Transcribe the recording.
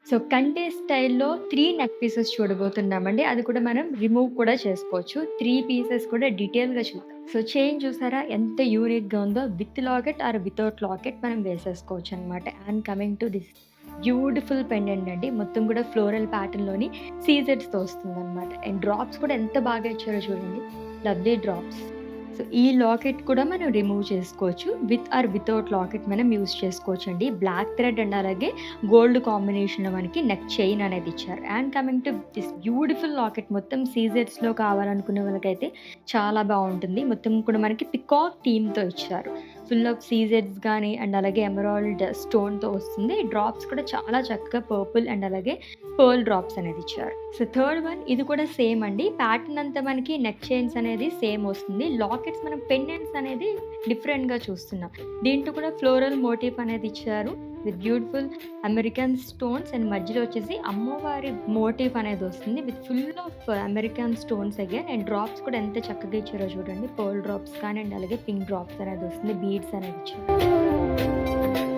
So కంటే స్టైల్‌లో 3 neck pieces చూడబోతున్నామండి. అది కూడా మనం రిమూవ్ కూడా చేసుకోవచ్చు. 3 పీసెస్ కూడా డీటెయిల్‌గా చూద్దాం. సో చైన్ చూసారా ఎంత యూనిక్‌గా ఉందో with locket or without locket మనం వేసేసుకోవచ్చనమాట. And coming to this beautiful pendant అండి. మొత్తం కూడా ఫ్లోరల్ ప్యాటర్న్‌లోని సీజెడ్స్‌తో వస్తుందనమాట. అండ్ డ్రాప్స్ కూడా ఎంత బాగా ఇచ్చారో చూడండి. Lovely drops. సో ఈ లాకెట్ కూడా మనం రిమూవ్ చేసుకోవచ్చు. విత్ ఆర్ వితౌట్ లాకెట్ మనం యూజ్ చేసుకోవచ్చండి. బ్లాక్ థ్రెడ్ అండ్ అలాగే గోల్డ్ కాంబినేషన్‌లో మనకి నెక్ చైన్ అనేది ఇచ్చారు. And coming to this beautiful locket మొత్తం సీజెడ్స్‌లో కావాలనుకునే వాళ్ళకైతే చాలా బావుంటుంది. మొత్తం కూడా మనకి పికాక్ థీమ్‌తో ఇచ్చారు. ఫుల్ ఆఫ్ సీజెడ్స్ గాని అండ్ అలాగే ఎమరాల్డ్ స్టోన్‌తో వస్తుంది. డ్రాప్స్ కూడా చాలా చక్కగా పర్పుల్ అండ్ అలాగే పర్ల్ డ్రాప్స్ అనేది ఇచ్చారు. సో థర్డ్ వన్ ఇది కూడా సేమ్ అండి. ప్యాటర్న్ అంతా మనకి నెక్ చైన్స్ అనేది సేమ్ వస్తుంది. లాకెట్స్ మనం పెండెంట్స్ అనేది డిఫరెంట్‌గా చూస్తున్నాం. దీంట్లో కూడా ఫ్లోరల్ మోటిఫ్ అనేది ఇచ్చారు. With beautiful American stones and మధ్యలో వచ్చేసి అమ్మవారి మోటిఫ్ అనేది వస్తుంది. With full of American stones again and drops కూడా ఎంత చక్కగా ఇచ్చారో చూడండి. పర్ల్ డ్రాప్స్ కానీ అండ్ అలాగే పింక్ డ్రాప్స్ అనేది వస్తుంది. బీడ్స్ అనేది ఇచ్చారు.